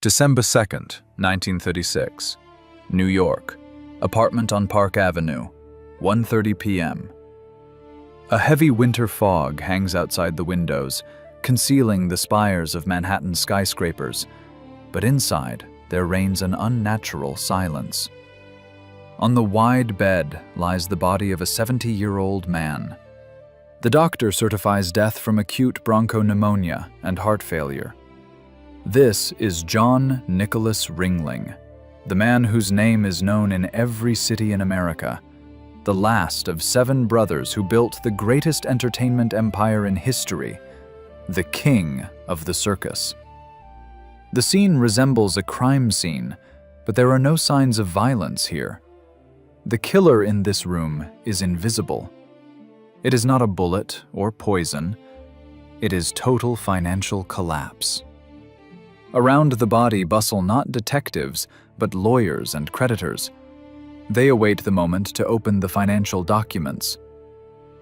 December 2nd, 1936. New York. Apartment on Park Avenue. 1:30 p.m. A heavy winter fog hangs outside the windows, concealing the spires of Manhattan skyscrapers, but inside there reigns an unnatural silence. On the wide bed lies the body of a 70-year-old man. The doctor certifies death from acute bronchopneumonia and heart failure. This is John Nicholas Ringling, the man whose name is known in every city in America, the last of 7 brothers who built the greatest entertainment empire in history, the king of the circus. The scene resembles a crime scene, but there are no signs of violence here. The killer in this room is invisible. It is not a bullet or poison. It is total financial collapse. Around the body bustle not detectives, but lawyers and creditors. They await the moment to open the financial documents.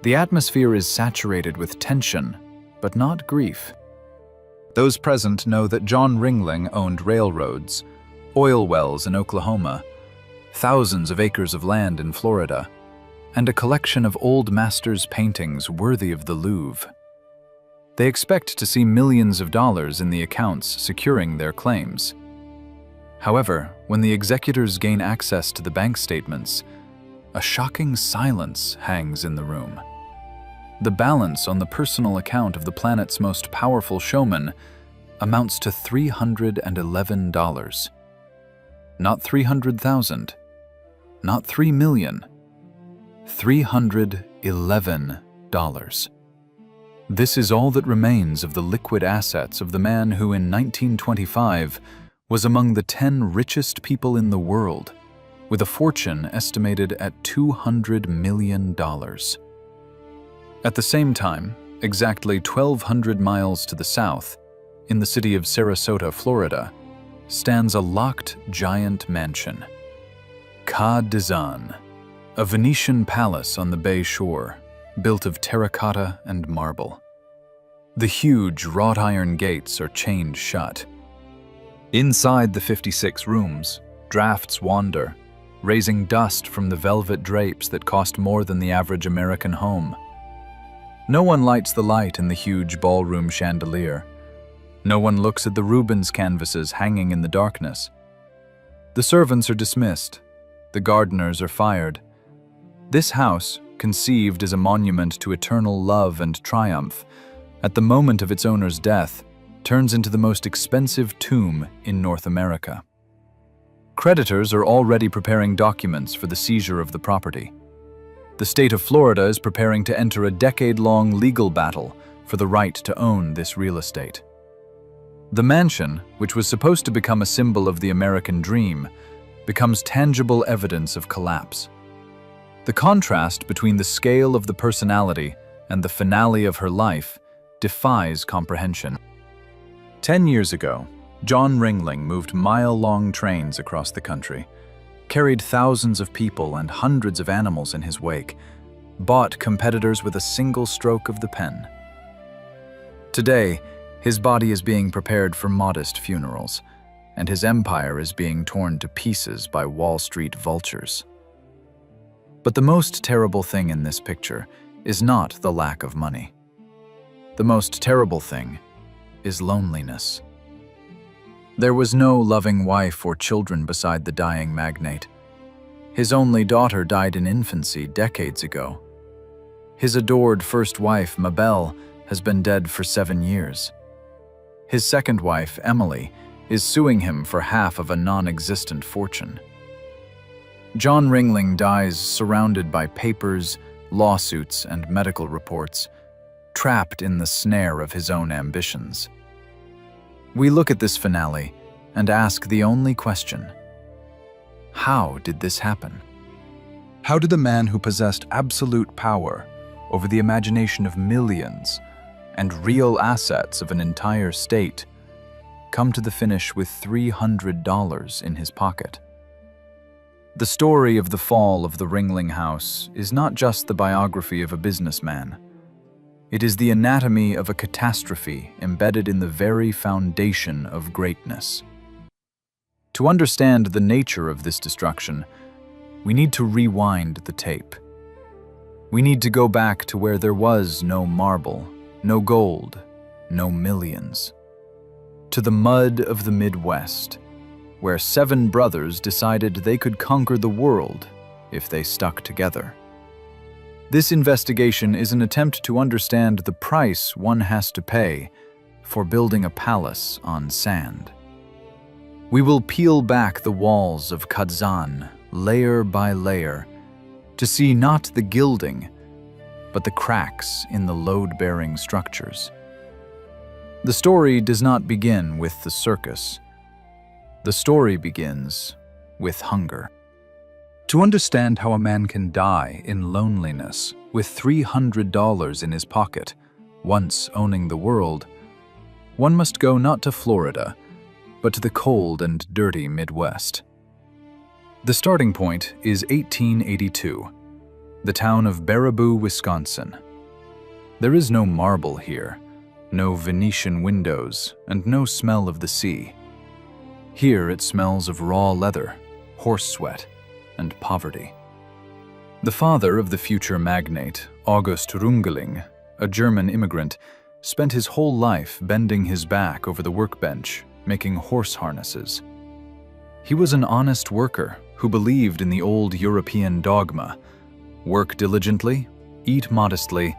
The atmosphere is saturated with tension, but not grief. Those present know that John Ringling owned railroads, oil wells in Oklahoma, thousands of acres of land in Florida, and a collection of old masters' paintings worthy of the Louvre. They expect to see millions of dollars in the accounts securing their claims. However, when the executors gain access to the bank statements, a shocking silence hangs in the room. The balance on the personal account of the planet's most powerful showman amounts to $311. Not 300,000, not 3 million, $311. This is all that remains of the liquid assets of the man who in 1925 was among the 10 richest people in the world, with a fortune estimated at $200 million. At the same time, exactly 1,200 miles to the south, in the city of Sarasota, Florida, stands a locked giant mansion. Ca d'Azan, a Venetian palace on the bay shore, built of terracotta and marble. The huge wrought iron gates are chained shut. Inside the 56 rooms, drafts wander, raising dust from the velvet drapes that cost more than the average American home. No one lights the light in the huge ballroom chandelier. No one looks at the Rubens canvases hanging in the darkness. The servants are dismissed. The gardeners are fired. This house, conceived as a monument to eternal love and triumph, at the moment of its owner's death, turns into the most expensive tomb in North America. Creditors are already preparing documents for the seizure of the property. The state of Florida is preparing to enter a decade-long legal battle for the right to own this real estate. The mansion, which was supposed to become a symbol of the American dream, becomes tangible evidence of collapse. The contrast between the scale of the personality and the finale of her life defies comprehension. 10 years ago, John Ringling moved mile-long trains across the country, carried thousands of people and hundreds of animals in his wake, bought competitors with a single stroke of the pen. Today, his body is being prepared for modest funerals, and his empire is being torn to pieces by Wall Street vultures. But the most terrible thing in this picture is not the lack of money. The most terrible thing is loneliness. There was no loving wife or children beside the dying magnate. His only daughter died in infancy decades ago. His adored first wife, Mabel, has been dead for 7 years. His second wife, Emily, is suing him for half of a non-existent fortune. John Ringling dies surrounded by papers, lawsuits, and medical reports, trapped in the snare of his own ambitions. We look at this finale and ask the only question: how did this happen? How did the man who possessed absolute power over the imagination of millions and real assets of an entire state come to the finish with $300 in his pocket? The story of the fall of the Ringling House is not just the biography of a businessman. It is the anatomy of a catastrophe embedded in the very foundation of greatness. To understand the nature of this destruction, we need to rewind the tape. We need to go back to where there was no marble, no gold, no millions. To the mud of the Midwest, where 7 brothers decided they could conquer the world if they stuck together. This investigation is an attempt to understand the price one has to pay for building a palace on sand. We will peel back the walls of Kazan layer by layer to see not the gilding, but the cracks in the load-bearing structures. The story does not begin with the circus. The story begins with hunger. To understand how a man can die in loneliness with $300 in his pocket, once owning the world, one must go not to Florida, but to the cold and dirty Midwest. The starting point is 1882, the town of Baraboo, Wisconsin. There is no marble here, no Venetian windows, and no smell of the sea. Here it smells of raw leather, horse sweat, and poverty. The father of the future magnate, August Ringling, a German immigrant, spent his whole life bending his back over the workbench, making horse harnesses. He was an honest worker who believed in the old European dogma: work diligently, eat modestly,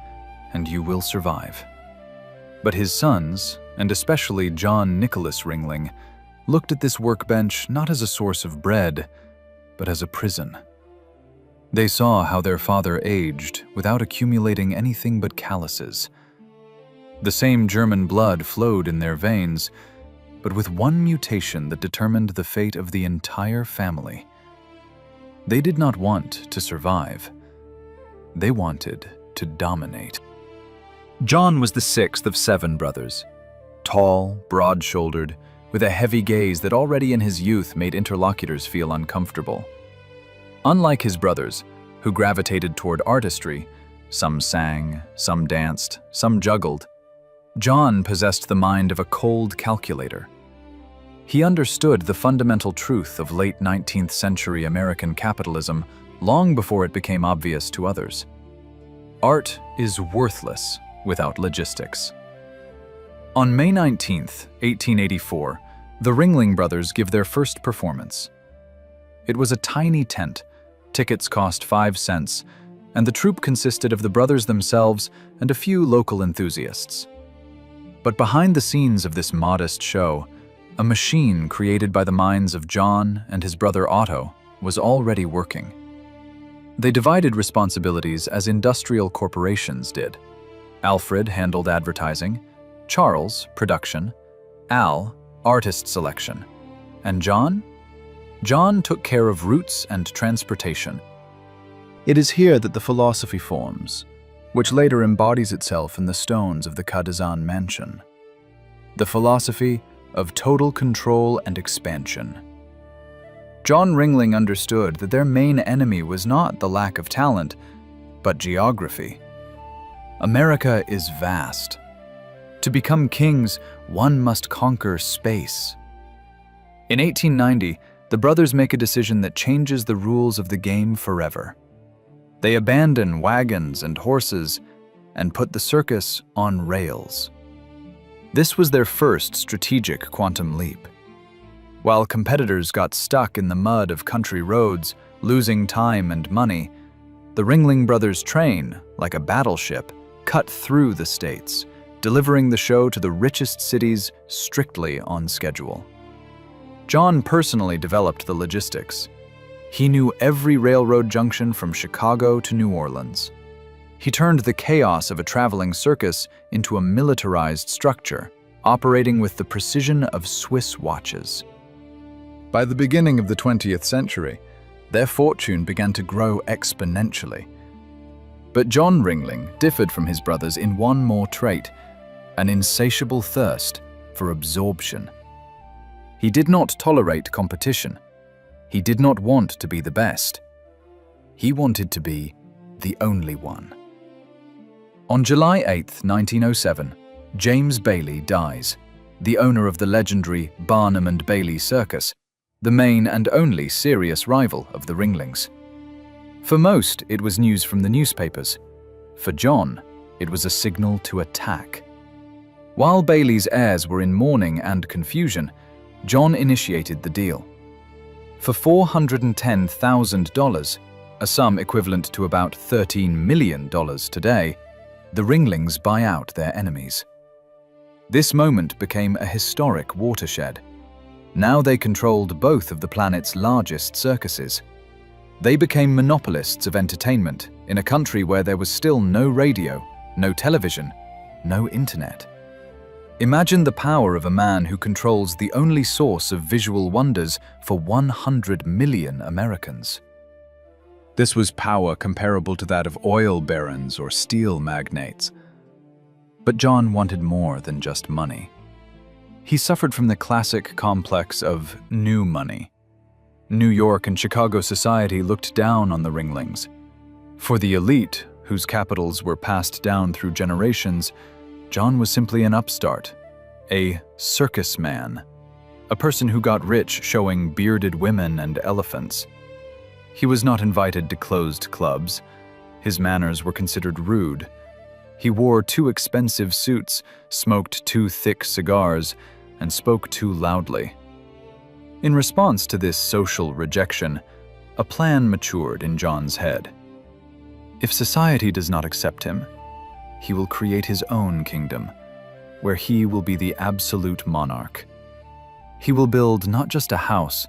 and you will survive. But his sons, and especially John Nicholas Ringling, looked at this workbench not as a source of bread, but as a prison. They saw how their father aged without accumulating anything but calluses. The same German blood flowed in their veins, but with one mutation that determined the fate of the entire family. They did not want to survive. They wanted to dominate. John was the 6th of 7 brothers. Tall, broad-shouldered, with a heavy gaze that already in his youth made interlocutors feel uncomfortable. Unlike his brothers, who gravitated toward artistry, some sang, some danced, some juggled, John possessed the mind of a cold calculator. He understood the fundamental truth of late 19th century American capitalism long before it became obvious to others. Art is worthless without logistics. On May 19, 1884, the Ringling brothers give their first performance. It was a tiny tent, tickets cost 5 cents, and the troupe consisted of the brothers themselves and a few local enthusiasts. But behind the scenes of this modest show, a machine created by the minds of John and his brother Otto was already working. They divided responsibilities as industrial corporations did. Alfred handled advertising, Charles, production, Al, artist selection, and John? John took care of routes and transportation. It is here that the philosophy forms, which later embodies itself in the stones of the Kadazan mansion. The philosophy of total control and expansion. John Ringling understood that their main enemy was not the lack of talent, but geography. America is vast. To become kings, one must conquer space. In 1890, the brothers make a decision that changes the rules of the game forever. They abandon wagons and horses and put the circus on rails. This was their first strategic quantum leap. While competitors got stuck in the mud of country roads, losing time and money, the Ringling brothers' train, like a battleship, cut through the states, delivering the show to the richest cities strictly on schedule. John personally developed the logistics. He knew every railroad junction from Chicago to New Orleans. He turned the chaos of a traveling circus into a militarized structure, operating with the precision of Swiss watches. By the beginning of the 20th century, their fortune began to grow exponentially. But John Ringling differed from his brothers in one more trait: an insatiable thirst for absorption. He did not tolerate competition. He did not want to be the best. He wanted to be the only one. On July 8, 1907, James Bailey dies, the owner of the legendary Barnum and Bailey Circus, the main and only serious rival of the Ringlings. For most, it was news from the newspapers. For John, it was a signal to attack. While Bailey's heirs were in mourning and confusion, John initiated the deal. For $410,000, a sum equivalent to about $13 million today, the Ringlings buy out their enemies. This moment became a historic watershed. Now they controlled both of the planet's largest circuses. They became monopolists of entertainment in a country where there was still no radio, no television, no internet. Imagine the power of a man who controls the only source of visual wonders for 100 million Americans. This was power comparable to that of oil barons or steel magnates. But John wanted more than just money. He suffered from the classic complex of new money. New York and Chicago society looked down on the Ringlings. For the elite, whose capitals were passed down through generations, John was simply an upstart, a circus man, a person who got rich showing bearded women and elephants. He was not invited to closed clubs. His manners were considered rude. He wore too expensive suits, smoked too thick cigars, and spoke too loudly. In response to this social rejection, a plan matured in John's head. If society does not accept him, he will create his own kingdom, where he will be the absolute monarch. He will build not just a house,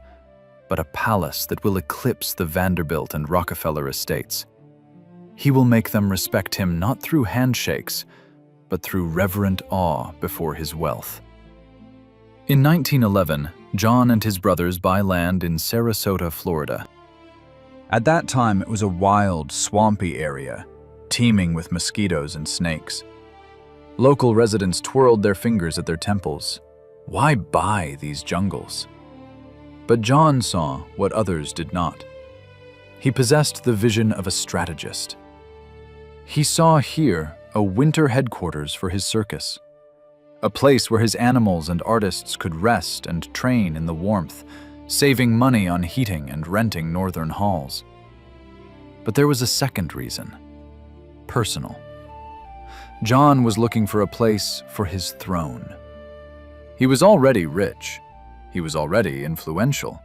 but a palace that will eclipse the Vanderbilt and Rockefeller estates. He will make them respect him not through handshakes, but through reverent awe before his wealth. In 1911, John and his brothers buy land in Sarasota, Florida. At that time, it was a wild, swampy area, teeming with mosquitoes and snakes. Local residents twirled their fingers at their temples. Why buy these jungles? But John saw what others did not. He possessed the vision of a strategist. He saw here a winter headquarters for his circus, a place where his animals and artists could rest and train in the warmth, saving money on heating and renting northern halls. But there was a second reason. Personal. John was looking for a place for his throne. He was already rich. He was already influential.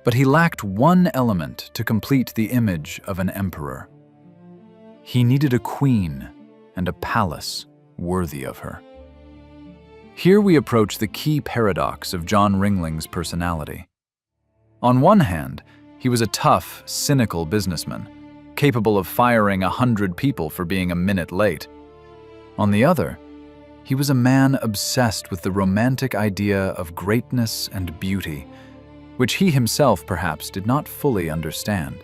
But he lacked one element to complete the image of an emperor. He needed a queen and a palace worthy of her. Here we approach the key paradox of John Ringling's personality. On one hand, he was a tough, cynical businessman, capable of firing 100 people for being a minute late. On the other, he was a man obsessed with the romantic idea of greatness and beauty, which he himself perhaps did not fully understand.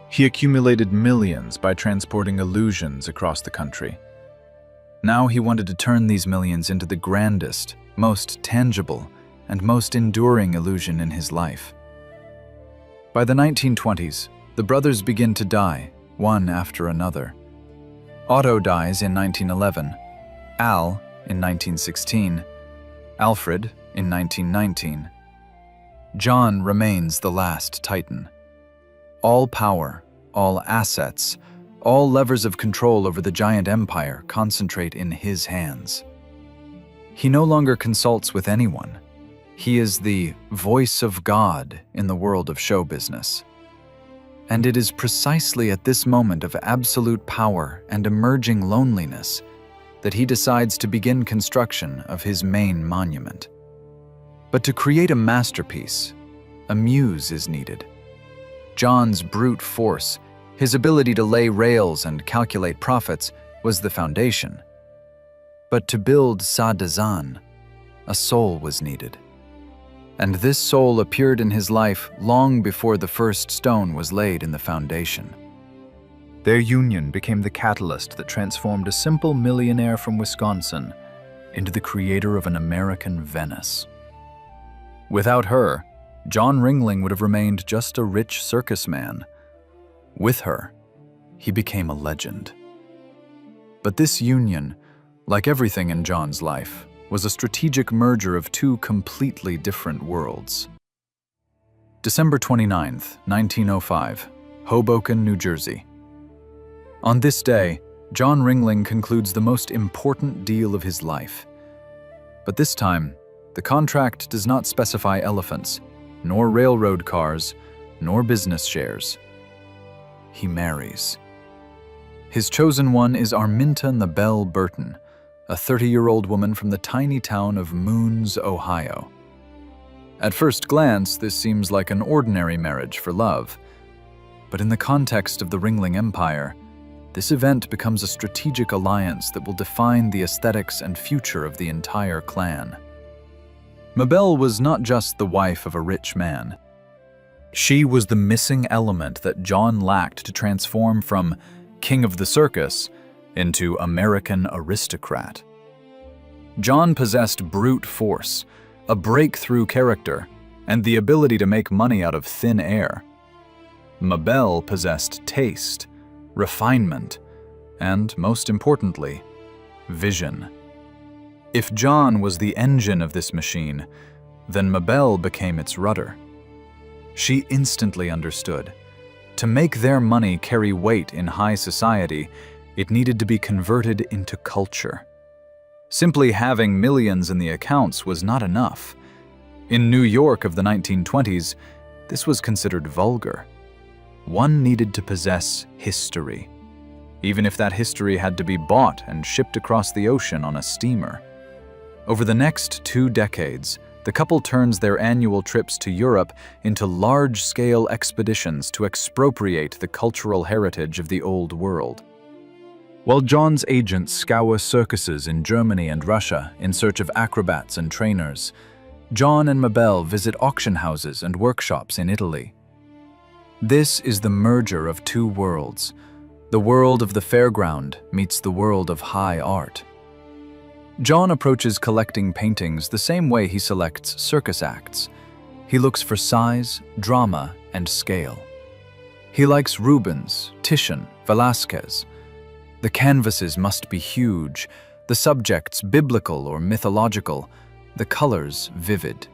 He accumulated millions by transporting illusions across the country. Now he wanted to turn these millions into the grandest, most tangible, and most enduring illusion in his life. By the 1920s, the brothers begin to die, one after another. Otto dies in 1911, Al in 1916, Alfred in 1919. John remains the last titan. All power, all assets, all levers of control over the giant empire concentrate in his hands. He no longer consults with anyone. He is the voice of God in the world of show business. And it is precisely at this moment of absolute power and emerging loneliness that he decides to begin construction of his main monument. But to create a masterpiece, a muse is needed. John's brute force, his ability to lay rails and calculate profits, was the foundation. But to build Sa-Dazan, a soul was needed. And this soul appeared in his life long before the first stone was laid in the foundation. Their union became the catalyst that transformed a simple millionaire from Wisconsin into the creator of an American Venice. Without her, John Ringling would have remained just a rich circus man. With her, he became a legend. But this union, like everything in John's life, was a strategic merger of two completely different worlds. December 29th, 1905, Hoboken, New Jersey. On this day, John Ringling concludes the most important deal of his life. But this time, the contract does not specify elephants, nor railroad cars, nor business shares. He marries. His chosen one is Arminta Nabelle Burton, a 30-year-old woman from the tiny town of Moons, Ohio. At first glance, this seems like an ordinary marriage for love. But in the context of the Ringling Empire, this event becomes a strategic alliance that will define the aesthetics and future of the entire clan. Mabel was not just the wife of a rich man. She was the missing element that John lacked to transform from king of the circus into American aristocrat. John possessed brute force, a breakthrough character, and the ability to make money out of thin air. Mabel possessed taste, refinement, and, most importantly, vision. If John was the engine of this machine, then Mabel became its rudder. She instantly understood. To make their money carry weight in high society, it needed to be converted into culture. Simply having millions in the accounts was not enough. In New York of the 1920s, this was considered vulgar. One needed to possess history, even if that history had to be bought and shipped across the ocean on a steamer. Over the next 2 decades, the couple turns their annual trips to Europe into large-scale expeditions to expropriate the cultural heritage of the Old World. While John's agents scour circuses in Germany and Russia in search of acrobats and trainers, John and Mabel visit auction houses and workshops in Italy. This is the merger of 2 worlds. The world of the fairground meets the world of high art. John approaches collecting paintings the same way he selects circus acts. He looks for size, drama, and scale. He likes Rubens, Titian, Velázquez. The canvases must be huge, the subjects biblical or mythological, the colors vivid.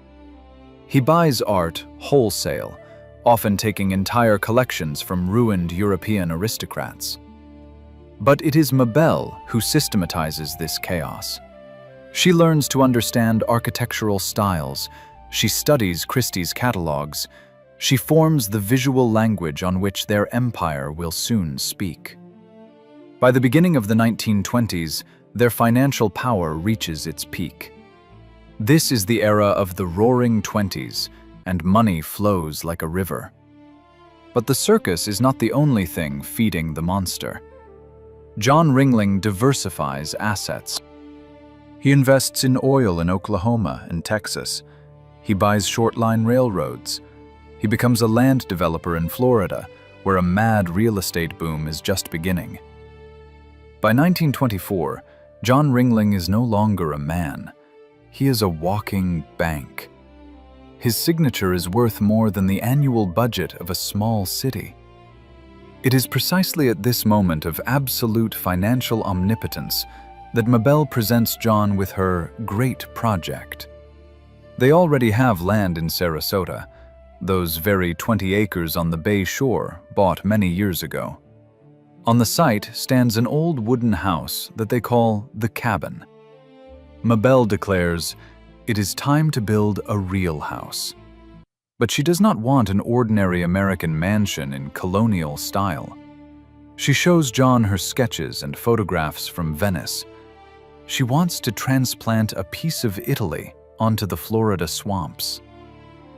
He buys art wholesale, often taking entire collections from ruined European aristocrats. But it is Mabel who systematizes this chaos. She learns to understand architectural styles, she studies Christie's catalogs, she forms the visual language on which their empire will soon speak. By the beginning of the 1920s, their financial power reaches its peak. This is the era of the Roaring Twenties, and money flows like a river. But the circus is not the only thing feeding the monster. John Ringling diversifies assets. He invests in oil in Oklahoma and Texas. He buys short-line railroads. He becomes a land developer in Florida, where a mad real estate boom is just beginning. By 1924, John Ringling is no longer a man. He is a walking bank. His signature is worth more than the annual budget of a small city. It is precisely at this moment of absolute financial omnipotence that Mabel presents John with her great project. They already have land in Sarasota, those very 20 acres on the bay shore bought many years ago. On the site stands an old wooden house that they call the cabin. Mabel declares, "It is time to build a real house." But she does not want an ordinary American mansion in colonial style. She shows John her sketches and photographs from Venice. She wants to transplant a piece of Italy onto the Florida swamps.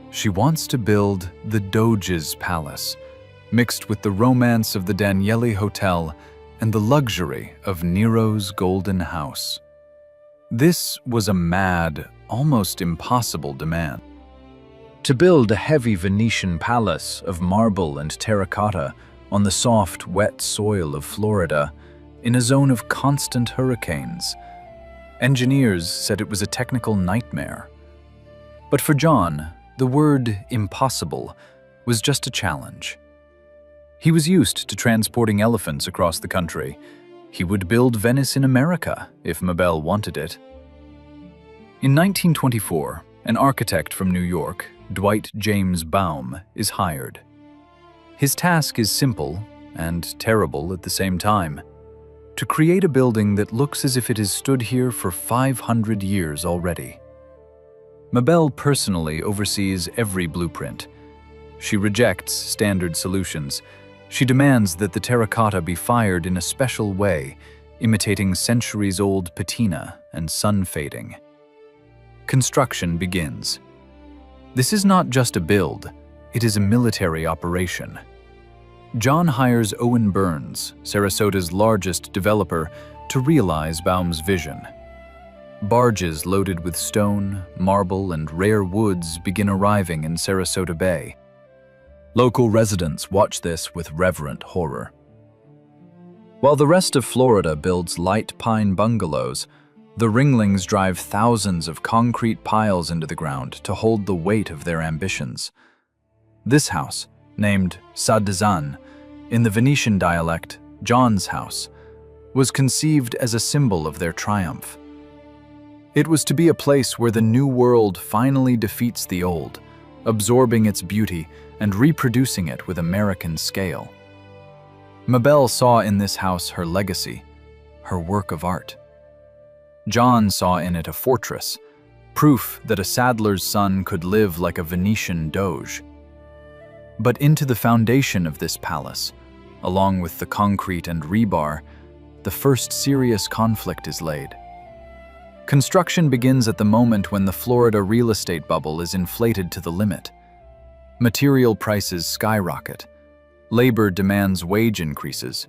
She wants to build the Doge's Palace, mixed with the romance of the Danieli Hotel and the luxury of Nero's Golden House. This was a mad, almost impossible demand. To build a heavy Venetian palace of marble and terracotta on the soft, wet soil of Florida, in a zone of constant hurricanes. Engineers said it was a technical nightmare. But for John, the word impossible was just a challenge. He was used to transporting elephants across the country. He would build Venice in America if Mabel wanted it. In 1924, an architect from New York, Dwight James Baum, is hired. His task is simple and terrible at the same time: to create a building that looks as if it has stood here for 500 years already. Mabel personally oversees every blueprint. She rejects standard solutions. She demands that the terracotta be fired in a special way, imitating centuries-old patina and sun fading. Construction begins. This is not just a build, it is a military operation. John hires Owen Burns, Sarasota's largest developer, to realize Baum's vision. Barges loaded with stone, marble, and rare woods begin arriving in Sarasota Bay. Local residents watch this with reverent horror. While the rest of Florida builds light pine bungalows, the Ringlings drive thousands of concrete piles into the ground to hold the weight of their ambitions. This house, named Sadezan, in the Venetian dialect, John's house, was conceived as a symbol of their triumph. It was to be a place where the new world finally defeats the old, absorbing its beauty and reproducing it with American scale. Mabel saw in this house her legacy, her work of art. John saw in it a fortress, proof that a saddler's son could live like a Venetian doge. But into the foundation of this palace, along with the concrete and rebar, the first serious conflict is laid. Construction begins at the moment when the Florida real estate bubble is inflated to the limit. Material prices skyrocket. Labor demands wage increases.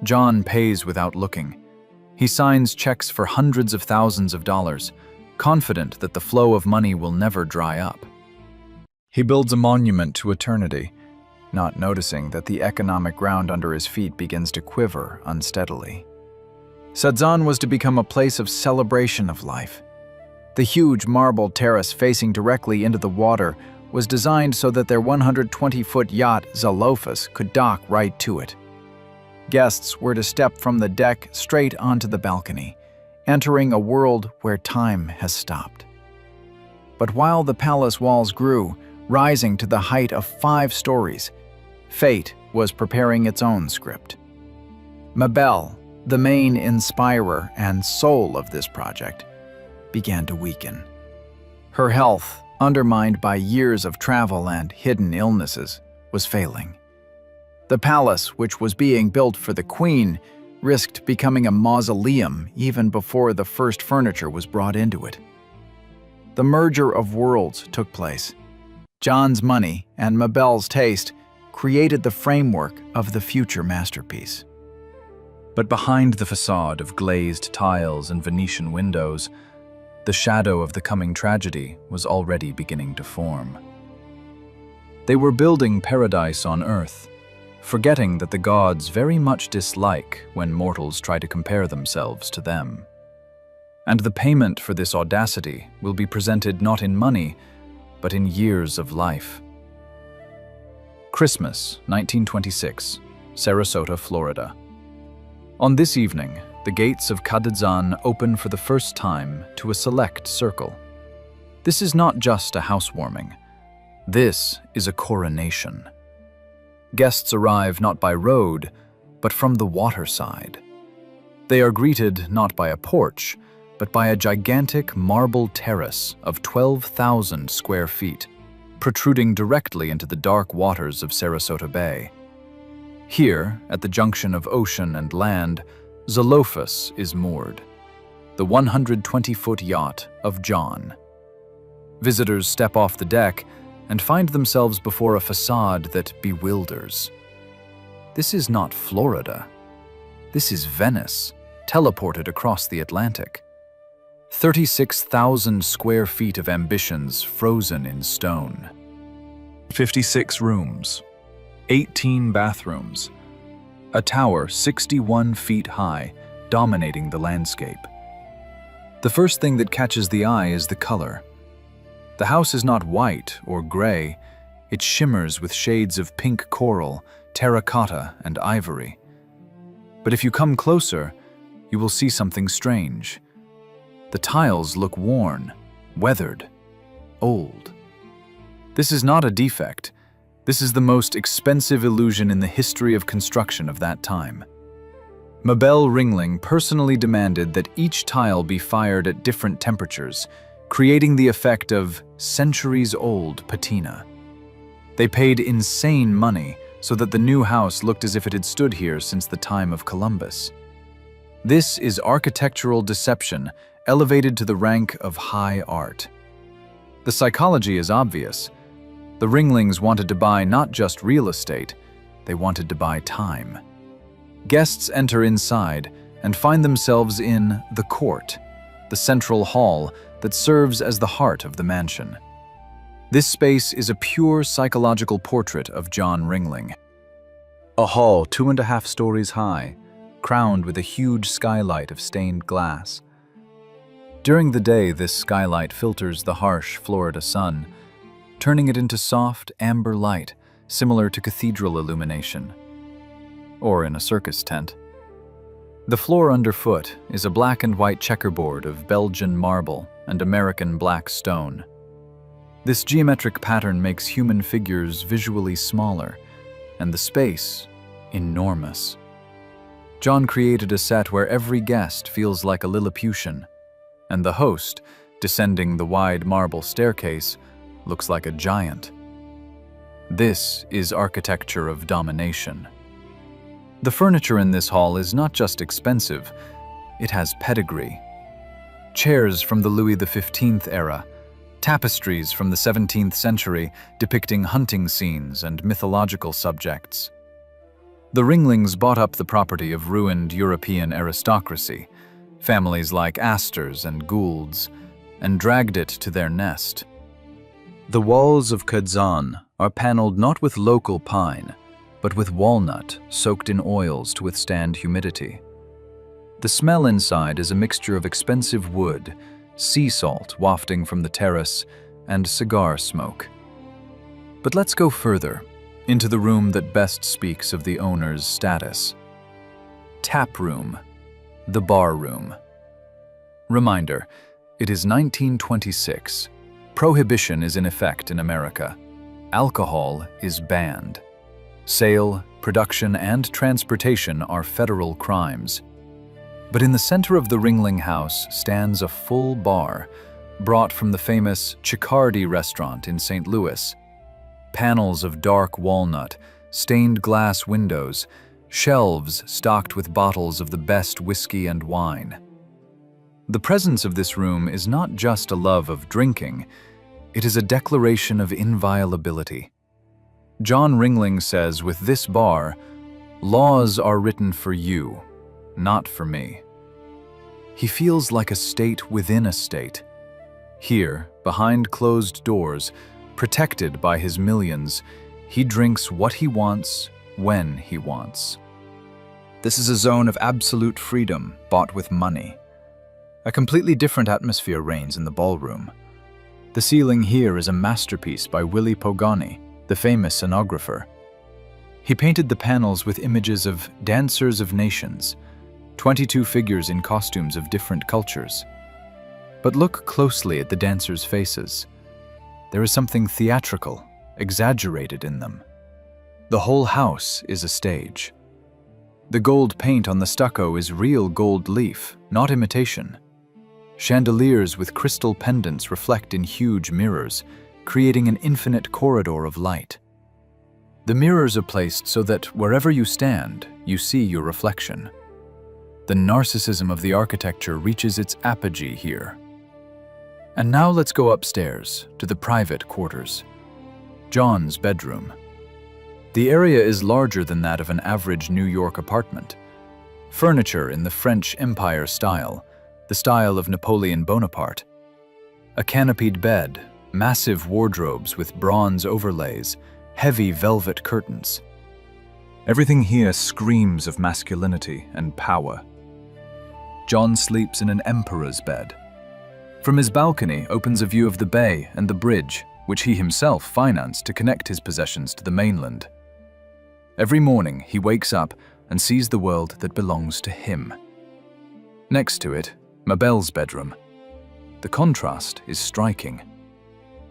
John pays without looking. He signs checks for hundreds of thousands of dollars, confident that the flow of money will never dry up. He builds a monument to eternity, not noticing that the economic ground under his feet begins to quiver unsteadily. Sadezan was to become a place of celebration of life. The huge marble terrace facing directly into the water was designed so that their 120-foot yacht, Zalophus, could dock right to it. Guests were to step from the deck straight onto the balcony, entering a world where time has stopped. But while the palace walls grew, rising to the height of 5 stories, fate was preparing its own script. Mabel, the main inspirer and soul of this project, began to weaken. Her health, undermined by years of travel and hidden illnesses, was failing. The palace, which was being built for the Queen, risked becoming a mausoleum even before the first furniture was brought into it. The merger of worlds took place. John's money and Mabel's taste created the framework of the future masterpiece. But behind the facade of glazed tiles and Venetian windows, the shadow of the coming tragedy was already beginning to form. They were building paradise on earth, forgetting that the gods very much dislike when mortals try to compare themselves to them. And the payment for this audacity will be presented not in money, but in years of life. Christmas, 1926, Sarasota, Florida. On this evening, the gates of Sadezan open for the first time to a select circle. This is not just a housewarming. This is a coronation. Guests arrive not by road, but from the waterside. They are greeted not by a porch, but by a gigantic marble terrace of 12,000 square feet, protruding directly into the dark waters of Sarasota Bay. Here, at the junction of ocean and land, Zalophus is moored, the 120-foot yacht of John. Visitors step off the deck and find themselves before a facade that bewilders. This is not Florida. This is Venice, teleported across the Atlantic. 36,000 square feet of ambitions frozen in stone. 56 rooms, 18 bathrooms, a tower 61 feet high, dominating the landscape. The first thing that catches the eye is the color. The house is not white or gray. It shimmers with shades of pink coral, terracotta, and ivory. But if you come closer, you will see something strange. The tiles look worn, weathered, old. This is not a defect. This is the most expensive illusion in the history of construction of that time. Mabel Ringling personally demanded that each tile be fired at different temperatures, creating the effect of centuries-old patina. They paid insane money so that the new house looked as if it had stood here since the time of Columbus. This is architectural deception elevated to the rank of high art. The psychology is obvious. The Ringlings wanted to buy not just real estate, they wanted to buy time. Guests enter inside and find themselves in the court, the central hall that serves as the heart of the mansion. This space is a pure psychological portrait of John Ringling. A hall 2.5 stories high, crowned with a huge skylight of stained glass. During the day, this skylight filters the harsh Florida sun, turning it into soft, amber light, similar to cathedral illumination, or in a circus tent. The floor underfoot is a black and white checkerboard of Belgian marble and American black stone. This geometric pattern makes human figures visually smaller, and the space enormous. John created a set where every guest feels like a Lilliputian, and the host, descending the wide marble staircase, looks like a giant. This is architecture of domination. The furniture in this hall is not just expensive, it has pedigree. Chairs from the Louis XV era, tapestries from the 17th century depicting hunting scenes and mythological subjects. The Ringlings bought up the property of ruined European aristocracy, families like Astors and Goulds, and dragged it to their nest. The walls of Kazan are paneled not with local pine, but with walnut soaked in oils to withstand humidity. The smell inside is a mixture of expensive wood, sea salt wafting from the terrace, and cigar smoke. But let's go further, into the room that best speaks of the owner's status. Tap room, the bar room. Reminder, it is 1926. Prohibition is in effect in America. Alcohol is banned. Sale, production, and transportation are federal crimes. But in the center of the Ringling house stands a full bar, brought from the famous Chicardi restaurant in St. Louis. Panels of dark walnut, stained glass windows, shelves stocked with bottles of the best whiskey and wine. The presence of this room is not just a love of drinking, it is a declaration of inviolability. John Ringling says with this bar, "Laws are written for you, not for me." He feels like a state within a state. Here, behind closed doors, protected by his millions, he drinks what he wants, when he wants. This is a zone of absolute freedom, bought with money. A completely different atmosphere reigns in the ballroom. The ceiling here is a masterpiece by Willy Pogani, the famous scenographer. He painted the panels with images of dancers of nations, 22 figures in costumes of different cultures. But look closely at the dancers' faces. There is something theatrical, exaggerated in them. The whole house is a stage. The gold paint on the stucco is real gold leaf, not imitation. Chandeliers with crystal pendants reflect in huge mirrors, creating an infinite corridor of light. The mirrors are placed so that wherever you stand, you see your reflection. The narcissism of the architecture reaches its apogee here. And now let's go upstairs to the private quarters. John's bedroom. The area is larger than that of an average New York apartment. Furniture in the French Empire style, the style of Napoleon Bonaparte. A canopied bed, massive wardrobes with bronze overlays, heavy velvet curtains. Everything here screams of masculinity and power. John sleeps in an emperor's bed. From his balcony opens a view of the bay and the bridge, which he himself financed to connect his possessions to the mainland. Every morning he wakes up and sees the world that belongs to him. Next to it, Mabel's bedroom. The contrast is striking.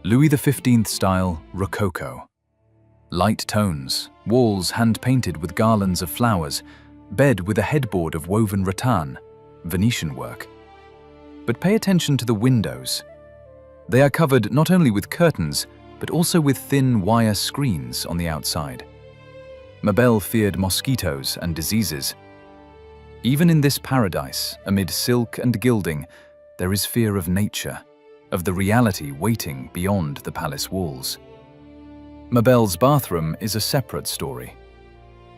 Louis XV style Rococo. Light tones, walls hand-painted with garlands of flowers, bed with a headboard of woven rattan, Venetian work. But pay attention to the windows. They are covered not only with curtains, but also with thin wire screens on the outside. Mabel feared mosquitoes and diseases. Even in this paradise, amid silk and gilding, there is fear of nature, of the reality waiting beyond the palace walls. Mabel's bathroom is a separate story.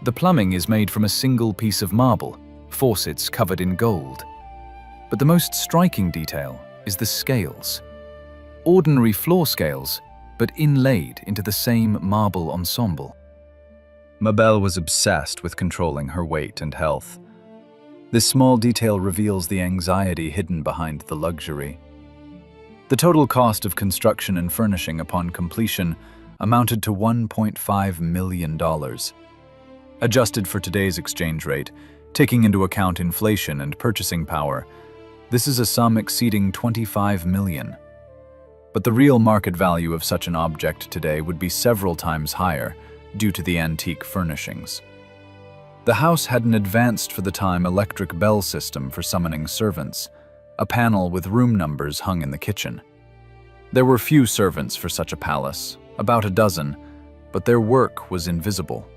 The plumbing is made from a single piece of marble, faucets covered in gold. But the most striking detail is the scales. Ordinary floor scales, but inlaid into the same marble ensemble. Mabel was obsessed with controlling her weight and health. This small detail reveals the anxiety hidden behind the luxury. The total cost of construction and furnishing upon completion amounted to $1.5 million. Adjusted for today's exchange rate, taking into account inflation and purchasing power, this is a sum exceeding $25 million. But the real market value of such an object today would be several times higher due to the antique furnishings. The house had an advanced for the time electric bell system for summoning servants, a panel with room numbers hung in the kitchen. There were few servants for such a palace, about a dozen, but their work was invisible.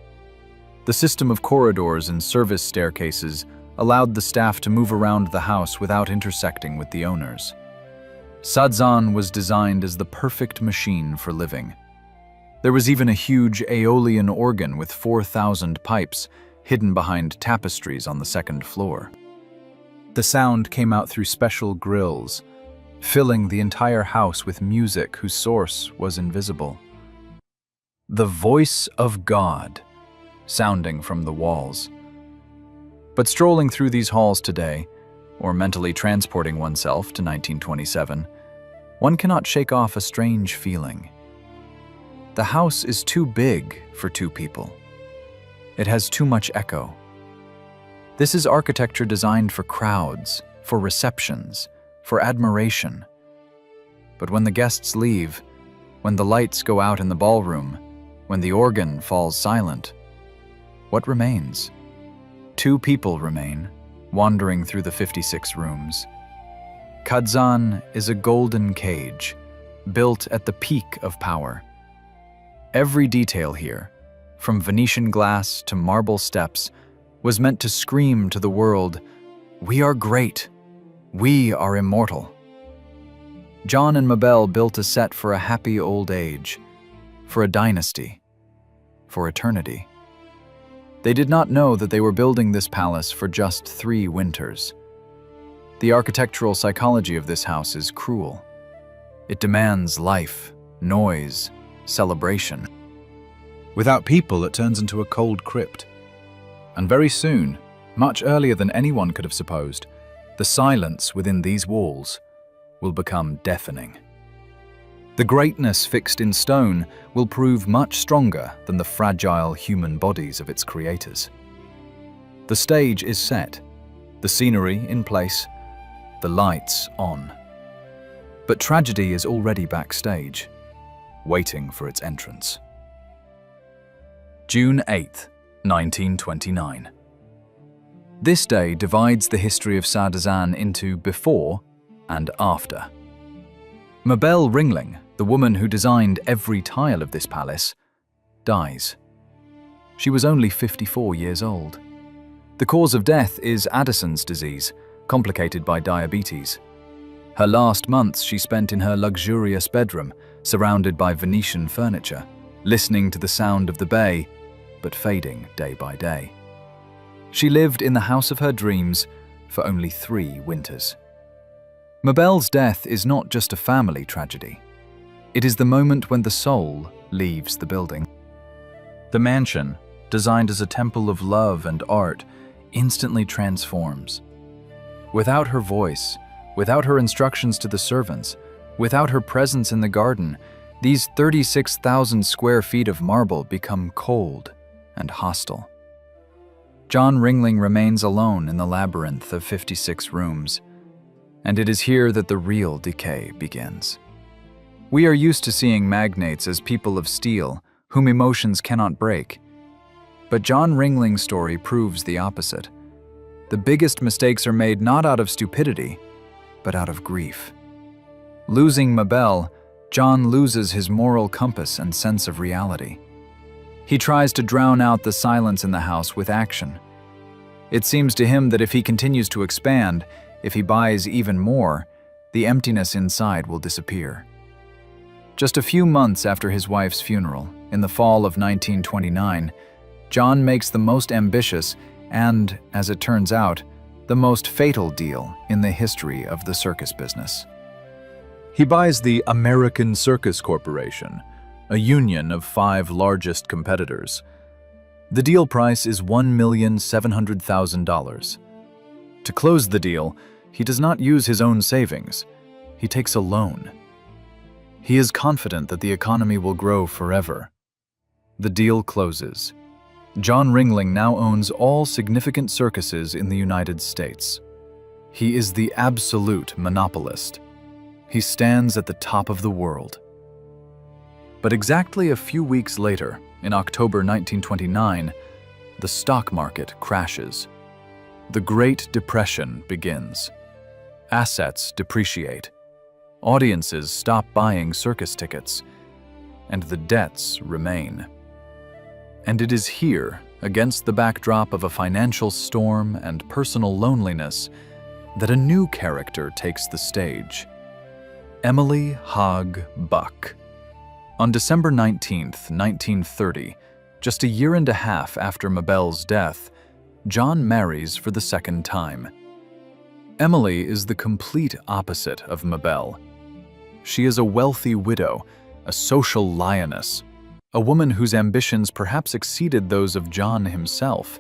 The system of corridors and service staircases allowed the staff to move around the house without intersecting with the owners. Sadzan was designed as the perfect machine for living. There was even a huge Aeolian organ with 4,000 pipes hidden behind tapestries on the second floor. The sound came out through special grills, filling the entire house with music whose source was invisible. The voice of God, sounding from the walls. But strolling through these halls today, or mentally transporting oneself to 1927, one cannot shake off a strange feeling. The house is too big for two people. It has too much echo. This is architecture designed for crowds, for receptions, for admiration. But when the guests leave, when the lights go out in the ballroom, when the organ falls silent, what remains? Two people remain, wandering through the 56 rooms. Kadzan is a golden cage, built at the peak of power. Every detail here, from Venetian glass to marble steps, was meant to scream to the world, "We are great. We are immortal." John and Mabel built a set for a happy old age, for a dynasty, for eternity. They did not know that they were building this palace for just 3 winters. The architectural psychology of this house is cruel. It demands life, noise, celebration. Without people, it turns into a cold crypt. And very soon, much earlier than anyone could have supposed, the silence within these walls will become deafening. The greatness fixed in stone will prove much stronger than the fragile human bodies of its creators. The stage is set, the scenery in place, the lights on. But tragedy is already backstage, waiting for its entrance. June 8, 1929. This day divides the history of Sadzan into before and after. Mabel Ringling, the woman who designed every tile of this palace, dies. She was only 54 years old. The cause of death is Addison's disease, complicated by diabetes. Her last months she spent in her luxurious bedroom, surrounded by Venetian furniture, listening to the sound of the bay, but fading day by day. She lived in the house of her dreams for only 3 winters. Mabel's death is not just a family tragedy. It is the moment when the soul leaves the building. The mansion, designed as a temple of love and art, instantly transforms. Without her voice, without her instructions to the servants, without her presence in the garden, these 36,000 square feet of marble become cold and hostile. John Ringling remains alone in the labyrinth of 56 rooms, and it is here that the real decay begins. We are used to seeing magnates as people of steel, whom emotions cannot break. But John Ringling's story proves the opposite. The biggest mistakes are made not out of stupidity, but out of grief. Losing Mabel, John loses his moral compass and sense of reality. He tries to drown out the silence in the house with action. It seems to him that if he continues to expand, if he buys even more, the emptiness inside will disappear. Just a few months after his wife's funeral, in the fall of 1929, John makes the most ambitious and, as it turns out, the most fatal deal in the history of the circus business. He buys the American Circus Corporation, a union of 5 largest competitors. The deal price is $1,700,000. To close the deal, he does not use his own savings. He takes a loan. He is confident that the economy will grow forever. The deal closes. John Ringling now owns all significant circuses in the United States. He is the absolute monopolist. He stands at the top of the world. But exactly a few weeks later, in October 1929, the stock market crashes. The Great Depression begins. Assets depreciate. Audiences stop buying circus tickets, and the debts remain. And it is here, against the backdrop of a financial storm and personal loneliness, that a new character takes the stage. Emily Hogg Buck. On December 19, 1930, just a year and a half after Mabel's death, John marries for the second time. Emily is the complete opposite of Mabel. She is a wealthy widow, a social lioness, a woman whose ambitions perhaps exceeded those of John himself.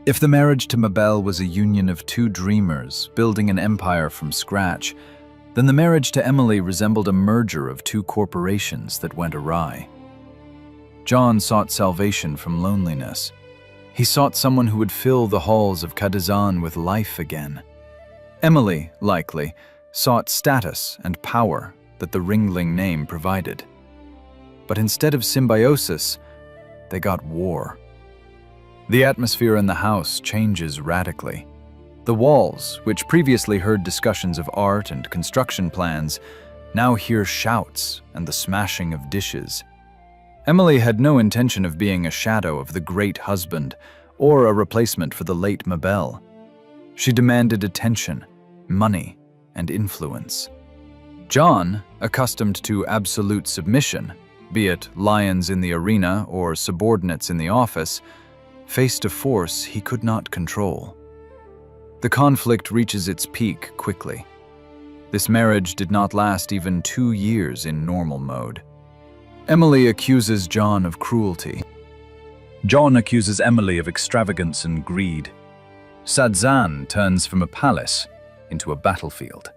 If the marriage to Mabel was a union of 2 dreamers building an empire from scratch, then the marriage to Emily resembled a merger of 2 corporations that went awry. John sought salvation from loneliness. He sought someone who would fill the halls of Cadizan with life again. Emily, likely, sought status and power that the Ringling name provided. But instead of symbiosis, they got war. The atmosphere in the house changes radically. The walls, which previously heard discussions of art and construction plans, now hear shouts and the smashing of dishes. Emily had no intention of being a shadow of the great husband or a replacement for the late Mabel. She demanded attention, money, and influence. John, accustomed to absolute submission, be it lions in the arena or subordinates in the office, faced a force he could not control. The conflict reaches its peak quickly. This marriage did not last even 2 years in normal mode. Emily accuses John of cruelty. John accuses Emily of extravagance and greed. Sadzan turns from a palace into a battlefield.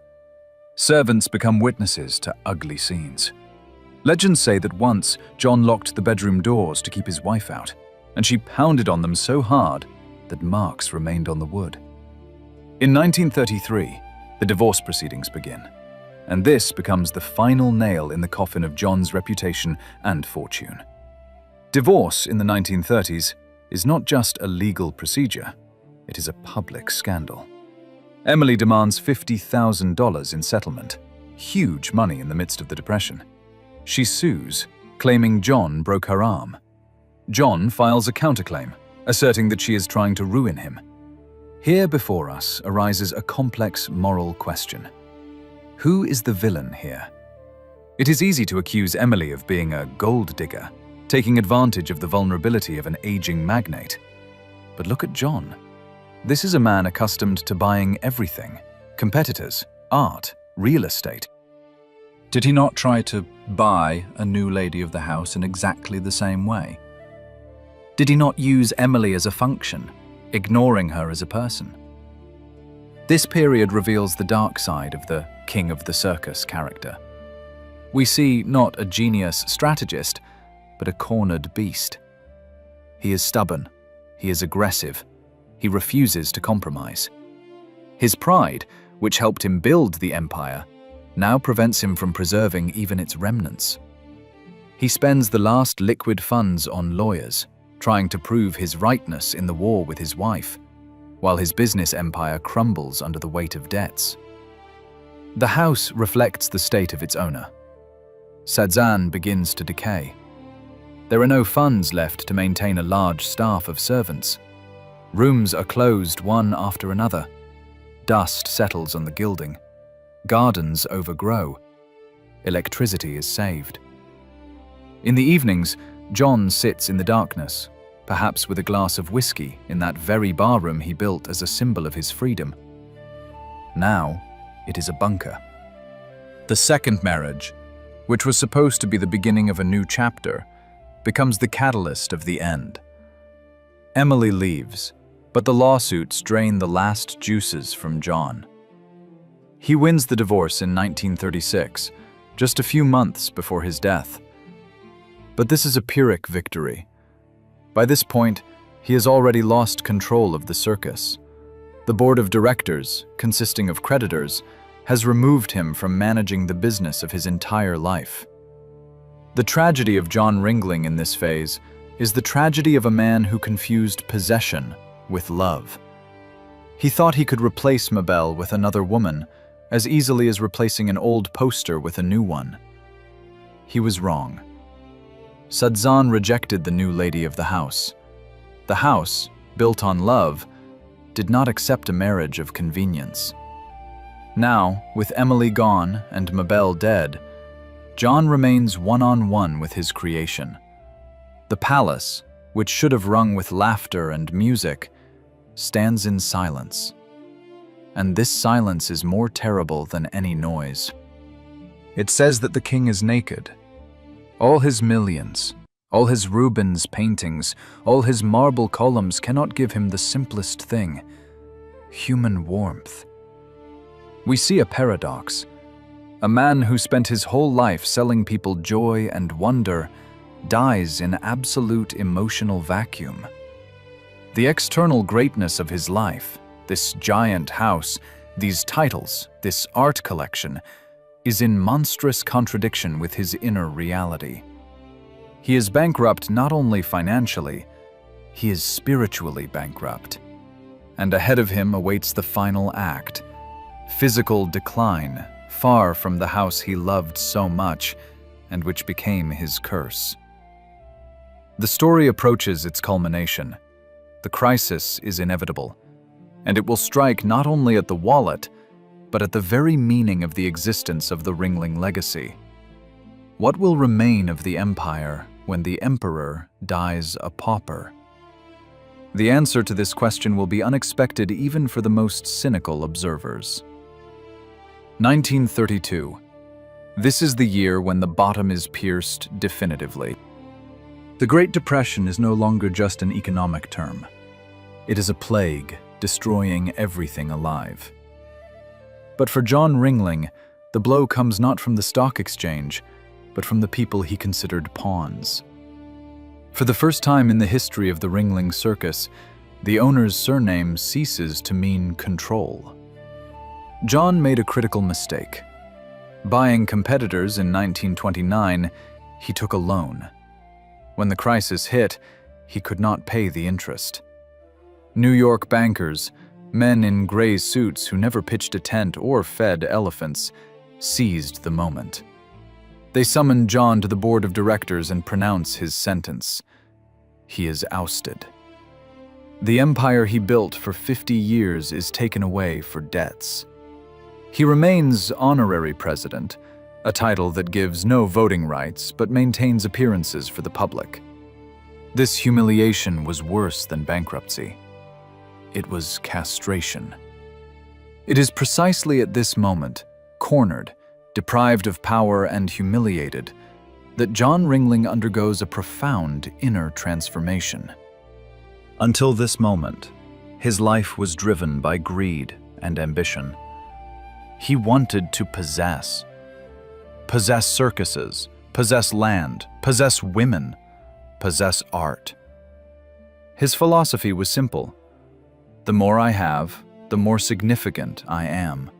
Servants become witnesses to ugly scenes. Legends say that once John locked the bedroom doors to keep his wife out, and she pounded on them so hard that marks remained on the wood. In 1933, the divorce proceedings begin, and this becomes the final nail in the coffin of John's reputation and fortune. Divorce in the 1930s is not just a legal procedure, it is a public scandal. Emily demands $50,000 in settlement, huge money in the midst of the Depression. She sues, claiming John broke her arm. John files a counterclaim, asserting that she is trying to ruin him. Here before us arises a complex moral question. Who is the villain here? It is easy to accuse Emily of being a gold digger, taking advantage of the vulnerability of an aging magnate. But look at John. This is a man accustomed to buying everything: competitors, art, real estate. Did he not try to buy a new lady of the house in exactly the same way? Did he not use Emily as a function, ignoring her as a person? This period reveals the dark side of the King of the Circus character. We see not a genius strategist, but a cornered beast. He is stubborn, he is aggressive, he refuses to compromise. His pride, which helped him build the empire, now prevents him from preserving even its remnants. He spends the last liquid funds on lawyers, trying to prove his rightness in the war with his wife, while his business empire crumbles under the weight of debts. The house reflects the state of its owner. Sadzan begins to decay. There are no funds left to maintain a large staff of servants. Rooms are closed one after another. Dust settles on the gilding. Gardens overgrow. Electricity is saved. In the evenings, John sits in the darkness, perhaps with a glass of whiskey in that very barroom he built as a symbol of his freedom. Now, it is a bunker. The second marriage, which was supposed to be the beginning of a new chapter, becomes the catalyst of the end. Emily leaves, but the lawsuits drain the last juices from John. He wins the divorce in 1936, just a few months before his death. But this is a Pyrrhic victory. By this point, he has already lost control of the circus. The board of directors, consisting of creditors, has removed him from managing the business of his entire life. The tragedy of John Ringling in this phase is the tragedy of a man who confused possession with love. He thought he could replace Mabel with another woman as easily as replacing an old poster with a new one. He was wrong. Sadzan rejected the new lady of the house. The house, built on love, did not accept a marriage of convenience. Now, with Emily gone and Mabel dead, John remains one-on-one with his creation. The palace, which should have rung with laughter and music, stands in silence. And this silence is more terrible than any noise. It says that the king is naked. All his millions, all his Rubens paintings, all his marble columns cannot give him the simplest thing: human warmth. We see a paradox. A man who spent his whole life selling people joy and wonder dies in absolute emotional vacuum. The external greatness of his life, this giant house, these titles, this art collection, is in monstrous contradiction with his inner reality. He is bankrupt not only financially, he is spiritually bankrupt. And ahead of him awaits the final act: physical decline, far from the house he loved so much and which became his curse. The story approaches its culmination. The crisis is inevitable, and it will strike not only at the wallet, but at the very meaning of the existence of the Ringling legacy. What will remain of the empire when the emperor dies a pauper? The answer to this question will be unexpected even for the most cynical observers. 1932. This is the year when the bottom is pierced definitively. The Great Depression is no longer just an economic term. It is a plague, destroying everything alive. But for John Ringling, the blow comes not from the stock exchange, but from the people he considered pawns. For the first time in the history of the Ringling Circus, the owner's surname ceases to mean control. John made a critical mistake. Buying competitors in 1929, he took a loan. When the crisis hit, he could not pay the interest. New York bankers, men in gray suits who never pitched a tent or fed elephants, seized the moment. They summoned John to the board of directors and pronounce his sentence. He is ousted. The empire he built for 50 years is taken away for debts. He remains honorary president, a title that gives no voting rights but maintains appearances for the public. This humiliation was worse than bankruptcy. It was castration. It is precisely at this moment, cornered, deprived of power and humiliated, that John Ringling undergoes a profound inner transformation. Until this moment, his life was driven by greed and ambition. He wanted to possess circuses, possess land, possess women, possess art. His philosophy was simple: the more I have, the more significant I am.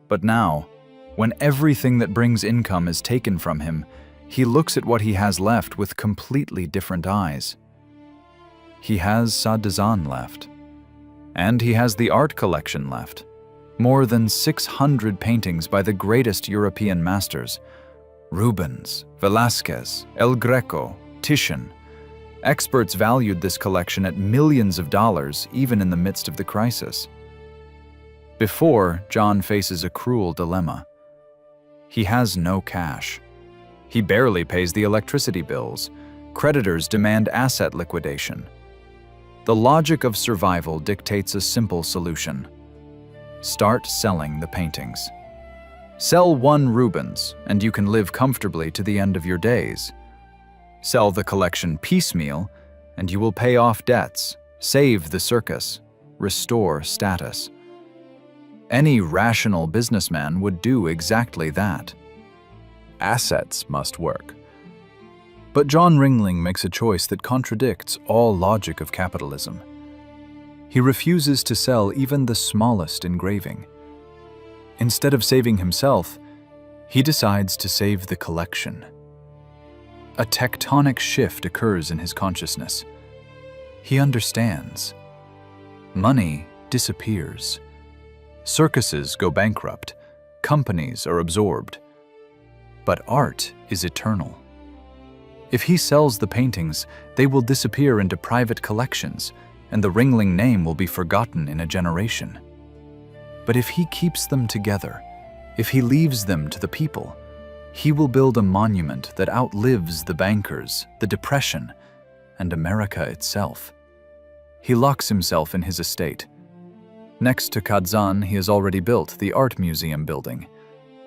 But now, When everything that brings income is taken from him, he looks at what he has left with completely different eyes. He has Sadezan left. And he has the art collection left. More than 600 paintings by the greatest European masters. Rubens, Velázquez, El Greco, Titian. Experts valued this collection at millions of dollars, even in the midst of the crisis. Before, John faces a cruel dilemma. He has no cash. He barely pays the electricity bills. Creditors demand asset liquidation. The logic of survival dictates a simple solution. Start selling the paintings. Sell one Rubens, and you can live comfortably to the end of your days. Sell the collection piecemeal, and you will pay off debts, save the circus, restore status. Any rational businessman would do exactly that. Assets must work. But John Ringling makes a choice that contradicts all logic of capitalism. He refuses to sell even the smallest engraving. Instead of saving himself, he decides to save the collection. A tectonic shift occurs in his consciousness. He understands. Money disappears. Circuses go bankrupt. Companies are absorbed. But art is eternal. If he sells the paintings, they will disappear into private collections, and the Ringling name will be forgotten in a generation. But if he keeps them together, if he leaves them to the people, he will build a monument that outlives the bankers, the Depression, and America itself. He locks himself in his estate. Next to Kadzan, he has already built the Art Museum building,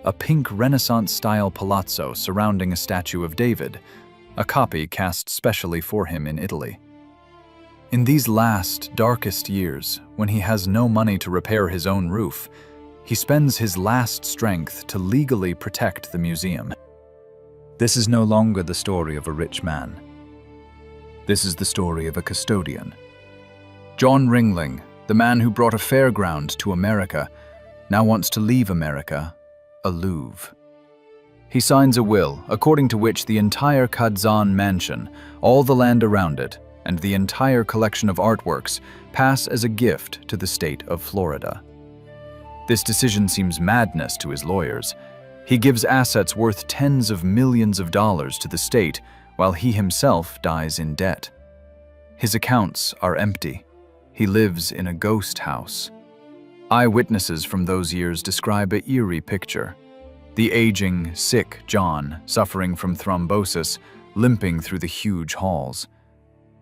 a pink Renaissance-style palazzo surrounding a statue of David, a copy cast specially for him in Italy. In these last, darkest years, when he has no money to repair his own roof, he spends his last strength to legally protect the museum. This is no longer the story of a rich man. This is the story of a custodian. John Ringling, the man who brought a fairground to America, now wants to leave America a Louvre. He signs a will, according to which the entire Kadzan mansion, all the land around it, and the entire collection of artworks pass as a gift to the state of Florida. This decision seems madness to his lawyers. He gives assets worth tens of millions of dollars to the state, while he himself dies in debt. His accounts are empty. He lives in a ghost house. Eyewitnesses from those years describe an eerie picture. The aging, sick John, suffering from thrombosis, limping through the huge halls.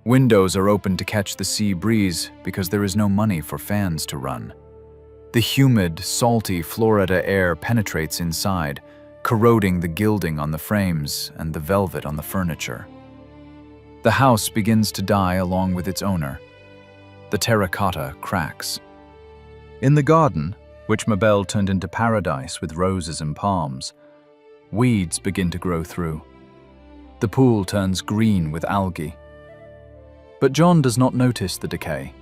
Windows are open to catch the sea breeze because there is no money for fans to run. The humid, salty Florida air penetrates inside, corroding the gilding on the frames and the velvet on the furniture. The house begins to die along with its owner. The terracotta cracks. In the garden, which Mabel turned into paradise with roses and palms, weeds begin to grow through. The pool turns green with algae. But John does not notice the decay.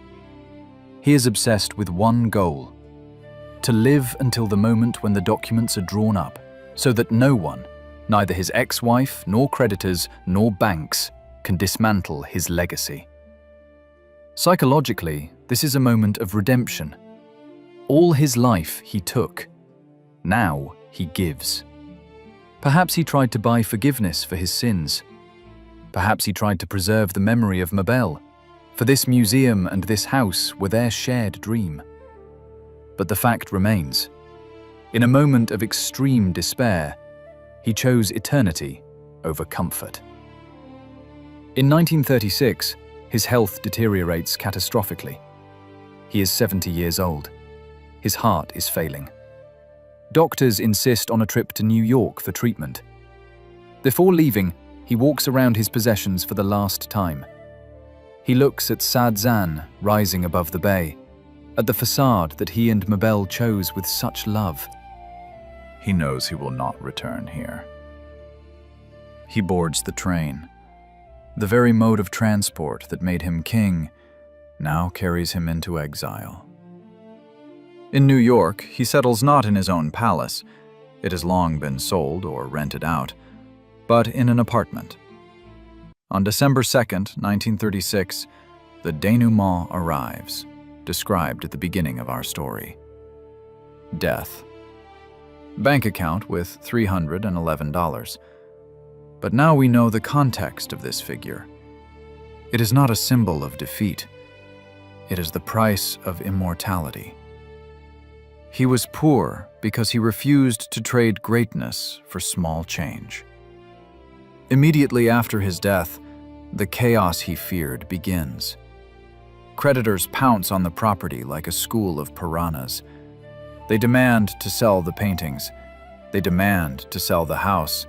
He is obsessed with one goal: to live until the moment when the documents are drawn up, so that no one, neither his ex-wife, nor creditors, nor banks, can dismantle his legacy. Psychologically, this is a moment of redemption. All his life he took. Now he gives. Perhaps he tried to buy forgiveness for his sins. Perhaps he tried to preserve the memory of Mabel, for this museum and this house were their shared dream. But the fact remains. In a moment of extreme despair, he chose eternity over comfort. In 1936, his health deteriorates catastrophically. He is 70 years old. His heart is failing. Doctors insist on a trip to New York for treatment. Before leaving, he walks around his possessions for the last time. He looks at Sadezan rising above the bay, at the facade that he and Mabel chose with such love. He knows he will not return here. He boards the train. The very mode of transport that made him king now carries him into exile. In New York, he settles not in his own palace. It has long been sold or rented out, but in an apartment. On December 2nd, 1936, the denouement arrives, described at the beginning of our story. Death. Bank account with $311. But now we know the context of this figure. It is not a symbol of defeat. It is the price of immortality. He was poor because he refused to trade greatness for small change. Immediately after his death, the chaos he feared begins. Creditors pounce on the property like a school of piranhas. They demand to sell the paintings. They demand to sell the house.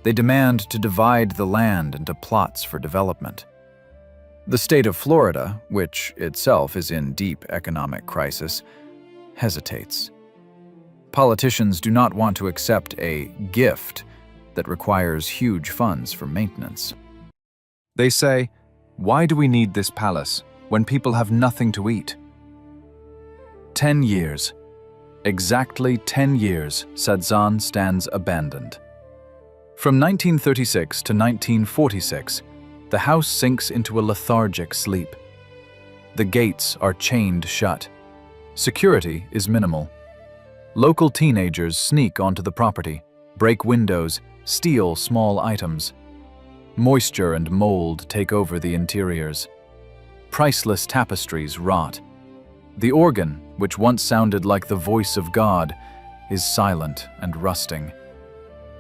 They demand to divide the land into plots for development. The state of Florida, which itself is in deep economic crisis, hesitates. Politicians do not want to accept a gift that requires huge funds for maintenance. They say, "Why do we need this palace when people have nothing to eat?" 10 years. Exactly 10 years, Sadzan stands abandoned. From 1936 to 1946, the house sinks into a lethargic sleep. The gates are chained shut. Security is minimal. Local teenagers sneak onto the property, break windows, steal small items. Moisture and mold take over the interiors. Priceless tapestries rot. The organ, which once sounded like the voice of God, is silent and rusting.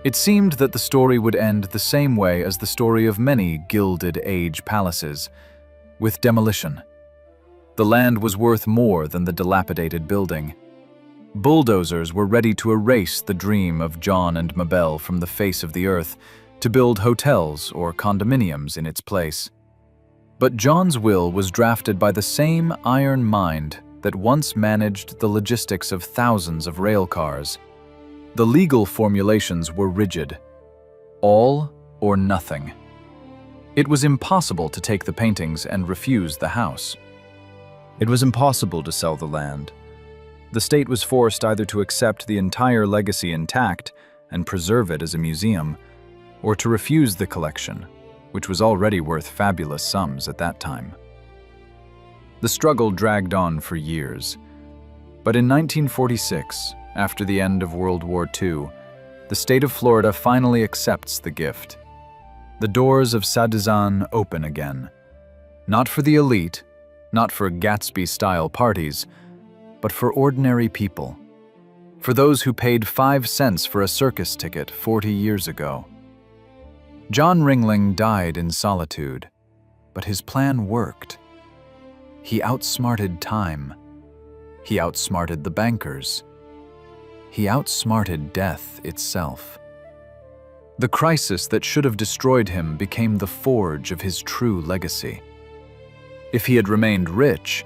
It seemed that the story would end the same way as the story of many Gilded Age palaces, with demolition. The land was worth more than the dilapidated building. Bulldozers were ready to erase the dream of John and Mabel from the face of the earth, to build hotels or condominiums in its place. But John's will was drafted by the same iron mind that once managed the logistics of thousands of rail cars. The legal formulations were rigid. All or nothing. It was impossible to take the paintings and refuse the house. It was impossible to sell the land. The state was forced either to accept the entire legacy intact and preserve it as a museum, or to refuse the collection, which was already worth fabulous sums at that time. The struggle dragged on for years. But in 1946, after the end of World War II, the state of Florida finally accepts the gift. The doors of Sadzan open again. Not for the elite, not for Gatsby-style parties, but for ordinary people. For those who paid 5 cents for a circus ticket 40 years ago. John Ringling died in solitude, but his plan worked. He outsmarted time. He outsmarted the bankers. He outsmarted death itself. The crisis that should have destroyed him became the forge of his true legacy. If he had remained rich,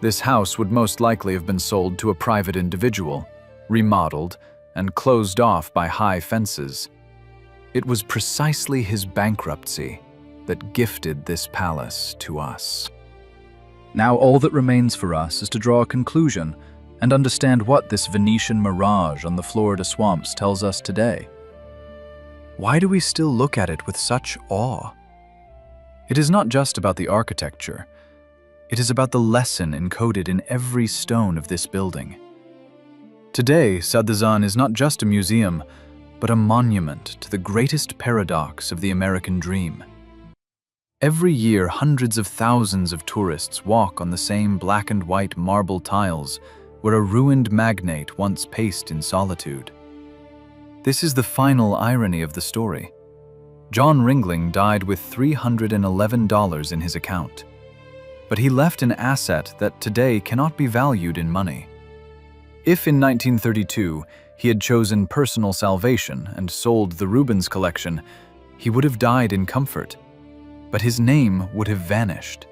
this house would most likely have been sold to a private individual, remodeled, and closed off by high fences. It was precisely his bankruptcy that gifted this palace to us. Now all that remains for us is to draw a conclusion and understand what this Venetian mirage on the Florida swamps tells us today. Why do we still look at it with such awe? It is not just about the architecture. It is about the lesson encoded in every stone of this building. Today, Sadzan is not just a museum, but a monument to the greatest paradox of the American dream. Every year, hundreds of thousands of tourists walk on the same black and white marble tiles where a ruined magnate once paced in solitude. This is the final irony of the story. John Ringling died with $311 in his account, but he left an asset that today cannot be valued in money. If in 1932 he had chosen personal salvation and sold the Rubens collection, he would have died in comfort. But his name would have vanished,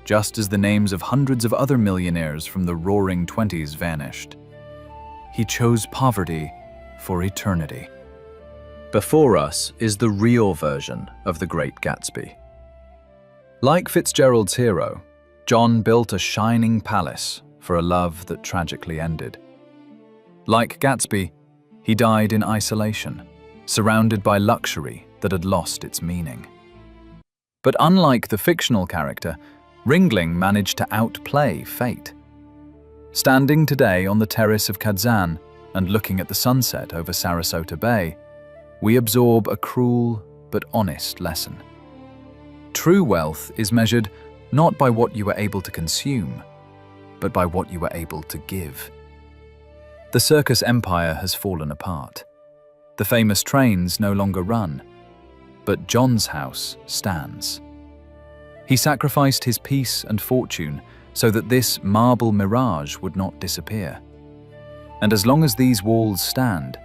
just as the names of hundreds of other millionaires from the Roaring Twenties vanished. He chose poverty for eternity. Before us is the real version of the Great Gatsby. Like Fitzgerald's hero, John built a shining palace for a love that tragically ended. Like Gatsby, He died in isolation, surrounded by luxury that had lost its meaning. But unlike the fictional character, Ringling managed to outplay fate. Standing today on the terrace of Kadzan and looking at the sunset over Sarasota Bay, we absorb a cruel but honest lesson. True wealth is measured not by what you were able to consume, but by what you were able to give. The circus empire has fallen apart. The famous trains no longer run, but John's house stands. He sacrificed his peace and fortune so that this marble mirage would not disappear. And as long as these walls stand,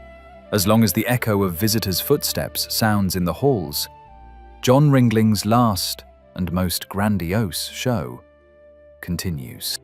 as long as the echo of visitors' footsteps sounds in the halls, John Ringling's last and most grandiose show continues.